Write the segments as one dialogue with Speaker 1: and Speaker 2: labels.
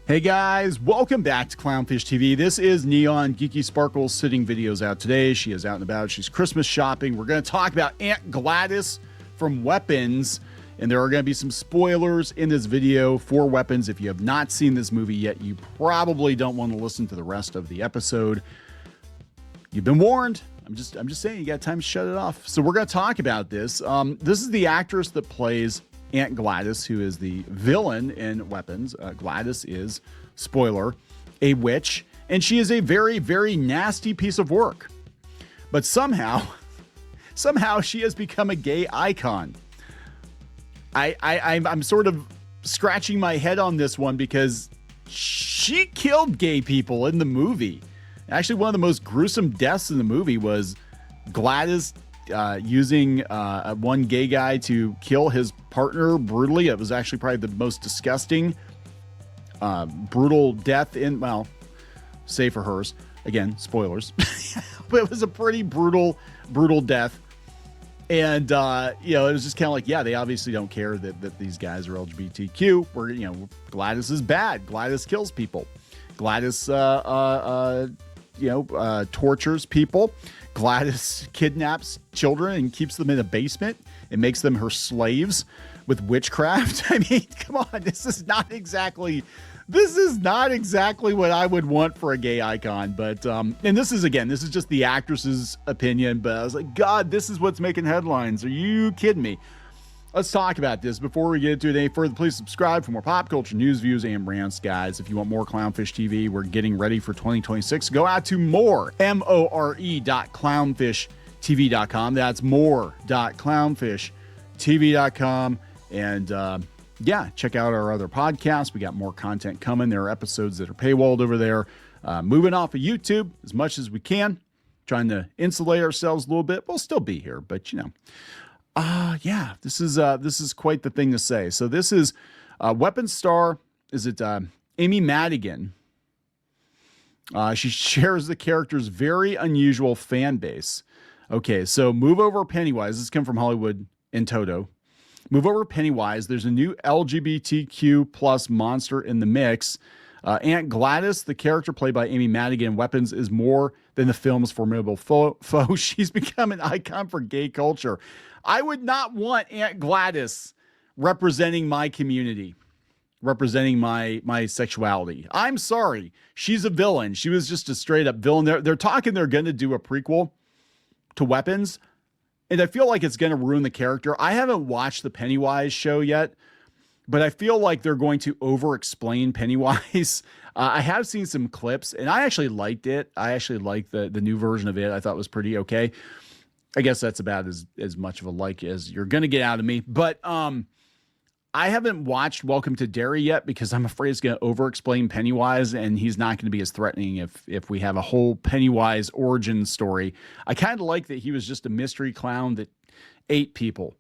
Speaker 1: Hey guys, welcome back to Clownfish TV. This is Kneon and Geeky Sparkles sitting videos out today. She is out and about. She's Christmas shopping. We're going to talk about Aunt Glattis from Weapons, and there are going to be some spoilers in this video for Weapons. If you have not seen this movie yet, you probably don't want to listen to the rest of the episode. You've been warned. I'm just saying, you got time to shut it off. So we're going to talk about this. This is the actress that plays Aunt Glattis, who is the villain in Weapons. Gladys is, spoiler, a witch, and she is a very, very nasty piece of work. But somehow she has become a gay icon. I'm sort of scratching my head on this one because she killed gay people in the movie. Actually, one of the most gruesome deaths in the movie was Gladys using one gay guy to kill his partner brutally. It was actually probably the most disgusting, brutal death in, well, save for hers. Again, spoilers. But it was a pretty brutal death. And, you know, it was just kind of like, yeah, they obviously don't care that these guys are LGBTQ. We're, you know, Gladys is bad. Gladys kills people. Gladys, tortures people. Gladys kidnaps children and keeps them in a basement and makes them her slaves with witchcraft. I mean, come on, this is not exactly what I would want for a gay icon. But and this is just the actress's opinion. But I was like, God, this is what's making headlines. Are you kidding me? Let's talk about this. Before we get into it any further, please subscribe for more pop culture news, views, and rants, guys. If you want more Clownfish TV, we're getting ready for 2026. Go out to more.clownfishtv.com. That's more.clownfishtv.com. And yeah, check out our other podcasts. We got more content coming. There are episodes that are paywalled over there. Moving off of YouTube as much as we can. Trying to insulate ourselves a little bit. We'll still be here, but you know. Yeah, this is quite the thing to say. So this is Weapons star. Is it Amy Madigan? She shares the character's very unusual fan base. Okay, so move over Pennywise. This comes from Hollywood in Toto. Move over Pennywise. There's a new LGBTQ plus monster in the mix. Aunt Glattis, the character played by Amy Madigan in Weapons, is more than the film's formidable foe. She's become an icon for gay culture. I would not want Aunt Glattis representing my community, representing my sexuality. I'm sorry. She's a villain. She was just a straight up villain. They're talking they're going to do a prequel to Weapons, and I feel like it's going to ruin the character. I haven't watched the Pennywise show yet, but I feel like they're going to over-explain Pennywise. I have seen some clips, and I actually liked it. I actually liked the new version of it. I thought it was pretty okay. I guess that's about as much of a like as you're going to get out of me. But I haven't watched Welcome to Derry yet because I'm afraid it's going to over-explain Pennywise, and he's not going to be as threatening if we have a whole Pennywise origin story. I kind of like that he was just a mystery clown that ate people.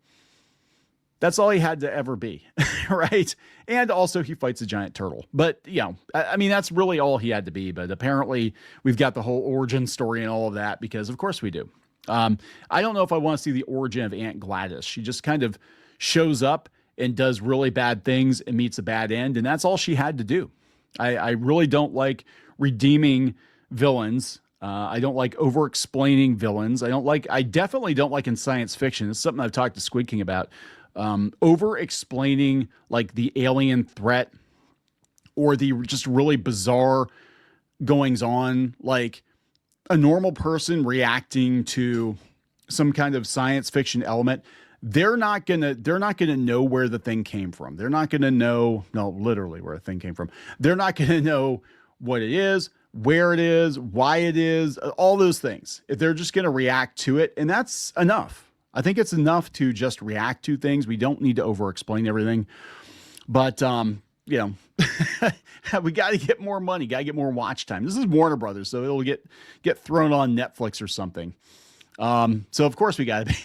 Speaker 1: That's all he had to ever be, right? And also he fights a giant turtle. But, you know, I mean, that's really all he had to be. But apparently we've got the whole origin story and all of that because, of course, we do. I don't know if I want to see the origin of Aunt Glattis. She just kind of shows up and does really bad things and meets a bad end. And that's all she had to do. I really don't like redeeming villains. I don't like over-explaining villains. I definitely don't like in science fiction. It's something I've talked to Squid King about. Over-explaining like the alien threat or the just really bizarre goings on, like a normal person reacting to some kind of science fiction element. They're not gonna know where the thing came from. They're not gonna know, no, literally where the thing came from. They're not gonna know what it is, where it is, why it is, all those things. If they're just gonna react to it, and that's enough. I think it's enough to just react to things. We don't need to over-explain everything. But you know, we got to get more money, got to get more watch time. This is Warner Brothers, so it'll get thrown on Netflix or something. So of course we got to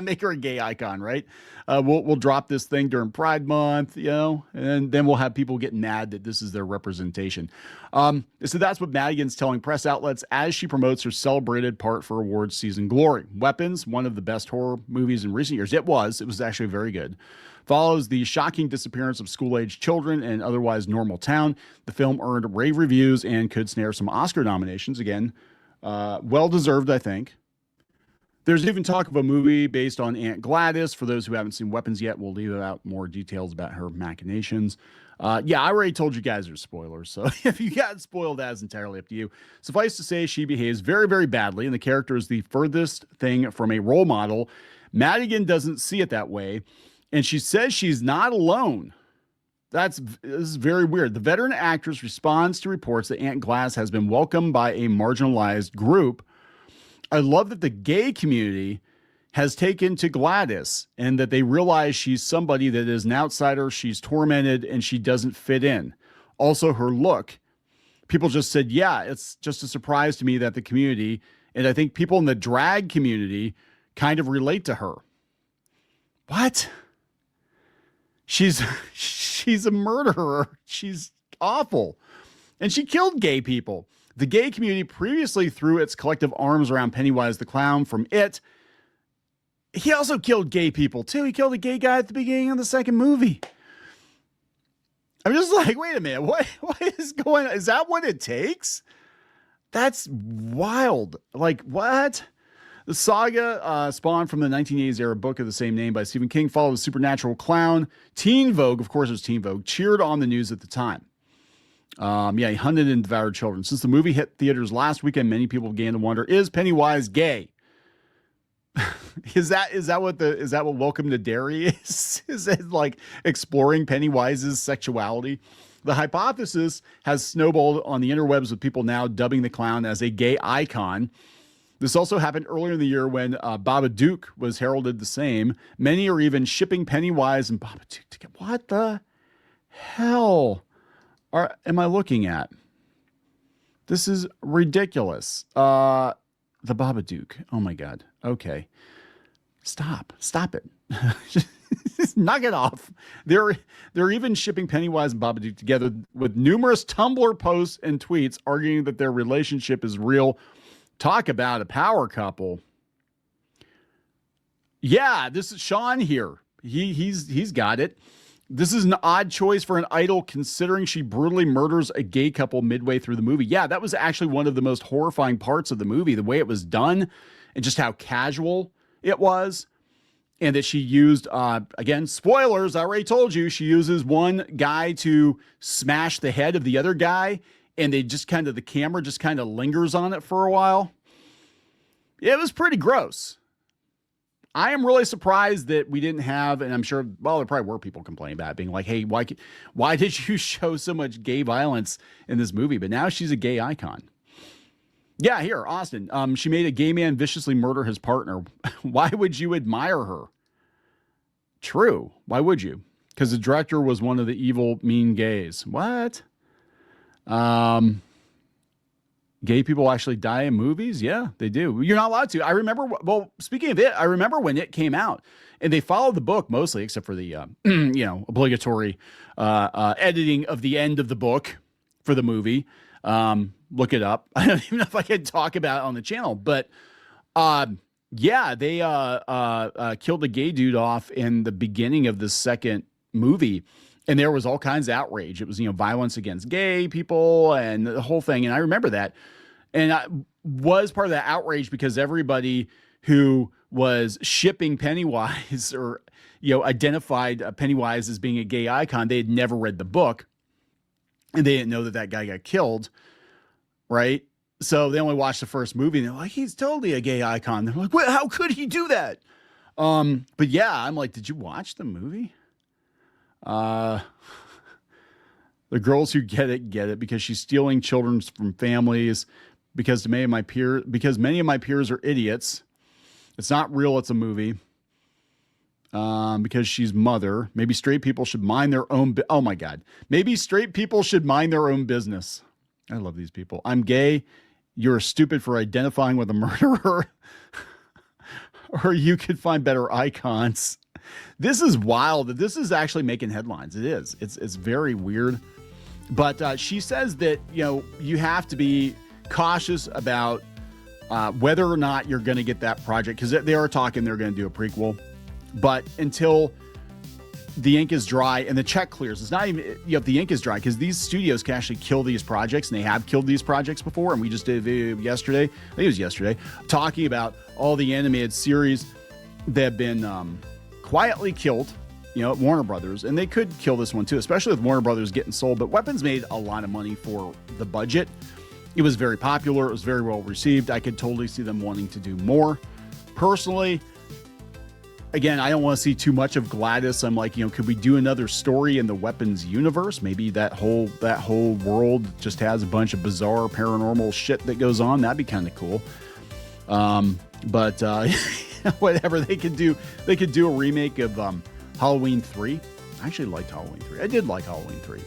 Speaker 1: make her a gay icon, right? We'll drop this thing during Pride Month, you know, and then we'll have people getting mad that this is their representation. So that's what Madigan's telling press outlets as she promotes her celebrated part for awards season glory. Weapons, one of the best horror movies in recent years. It was actually very good. follows the shocking disappearance of school-aged children in an otherwise normal town. The film earned rave reviews and could snare some Oscar nominations. Again, well-deserved, I think. There's even talk of a movie based on Aunt Glattis. For those who haven't seen Weapons yet, we'll leave out more details about her machinations. Yeah, I already told you guys there's spoilers, so if you got spoiled, that's entirely up to you. Suffice to say, she behaves very, very badly, and the character is the furthest thing from a role model. Madigan doesn't see it that way, and she says she's not alone. This is very weird. The veteran actress responds to reports that Aunt Glattis has been welcomed by a marginalized group. I love that the gay community has taken to Gladys and that they realize she's somebody that is an outsider. She's tormented and she doesn't fit in. Also, her look. People just said, yeah, it's just a surprise to me that the community, and I think people in the drag community kind of relate to her. What? She's a murderer. She's awful. And she killed gay people. The gay community previously threw its collective arms around Pennywise the Clown from It. He also killed gay people, too. He killed a gay guy at the beginning of the second movie. I'm just like, wait a minute. What is going on? Is that what it takes? That's wild. Like, what? The saga spawned from the 1980s era book of the same name by Stephen King, followed a supernatural clown. Teen Vogue, of course it was Teen Vogue, cheered on the news at the time. He hunted and devoured children. Since the movie hit theaters last weekend, many people began to wonder, is Pennywise gay? Is that what Welcome to Derry is? Is it like exploring Pennywise's sexuality? The hypothesis has snowballed on the interwebs with people now dubbing the clown as a gay icon. This also happened earlier in the year when Babadook was heralded the same. Many are even shipping Pennywise and Babadook together. What the hell am I looking at? This is ridiculous. The Babadook. Oh my God. Okay. Stop it. Just knock it off. They're even shipping Pennywise and Babadook together with numerous Tumblr posts and tweets arguing that their relationship is real. Talk about a power couple. Yeah, this is Sean here. He's got it. This is an odd choice for an idol considering she brutally murders a gay couple midway through the movie. Yeah, that was actually one of the most horrifying parts of the movie, the way it was done and just how casual it was. And that she used, again, spoilers, I already told you, she uses one guy to smash the head of the other guy. And the camera just kind of lingers on it for a while. It was pretty gross. I am really surprised that we didn't have, and I'm sure, well, there probably were people complaining about it, being like, hey, why did you show so much gay violence in this movie? But now she's a gay icon. Yeah, here, Austin. She made a gay man viciously murder his partner. Why would you admire her? True. Why would you? Because the director was one of the evil, mean gays. What? Gay people actually die in movies? Yeah, they do. You're not allowed to. I remember, well, speaking of it, I remember when it came out and they followed the book mostly, except for the, obligatory editing of the end of the book for the movie. Look it up. I don't even know if I can talk about it on the channel, but they killed a gay dude off in the beginning of the second movie. And there was all kinds of outrage. It was, violence against gay people and the whole thing. And I remember that. And I was part of that outrage because everybody who was shipping Pennywise or, identified Pennywise as being a gay icon, they had never read the book. And they didn't know that guy got killed. Right. So they only watched the first movie and they're like, he's totally a gay icon. They're like, how could he do that? But yeah, I'm like, did you watch the movie? The girls who get it because she's stealing children from families because many of my peers are idiots. It's not real. It's a movie. Because she's mother. Maybe straight people should mind their own. Oh my God. Maybe straight people should mind their own business. I love these people. I'm gay. You're stupid for identifying with a murderer. Or you could find better icons. This is wild. This is actually making headlines. It is. It's very weird. But she says that, you have to be cautious about whether or not you're going to get that project. Because they are talking they're going to do a prequel. But until the ink is dry and the check clears. It's not even, the ink is dry because these studios can actually kill these projects, and they have killed these projects before. And we just did a video yesterday, I think it was yesterday, talking about all the animated series that have been quietly killed, at Warner Brothers. And they could kill this one too, especially with Warner Brothers getting sold. But Weapons made a lot of money for the budget. It was very popular. It was very well received. I could totally see them wanting to do more. Personally, again, I don't want to see too much of Gladys. I'm like, could we do another story in the Weapons universe? Maybe that whole world just has a bunch of bizarre paranormal shit that goes on. That'd be kind of cool. But whatever they could do a remake of Halloween 3. I actually liked Halloween 3. I did like Halloween 3.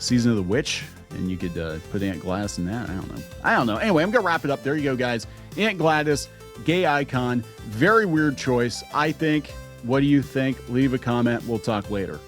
Speaker 1: Season of the Witch, and you could put Aunt Glattis in that. I don't know. Anyway, I'm gonna wrap it up. There you go, guys. Aunt Glattis, gay icon. Very weird choice, I think. What do you think? Leave a comment. We'll talk later.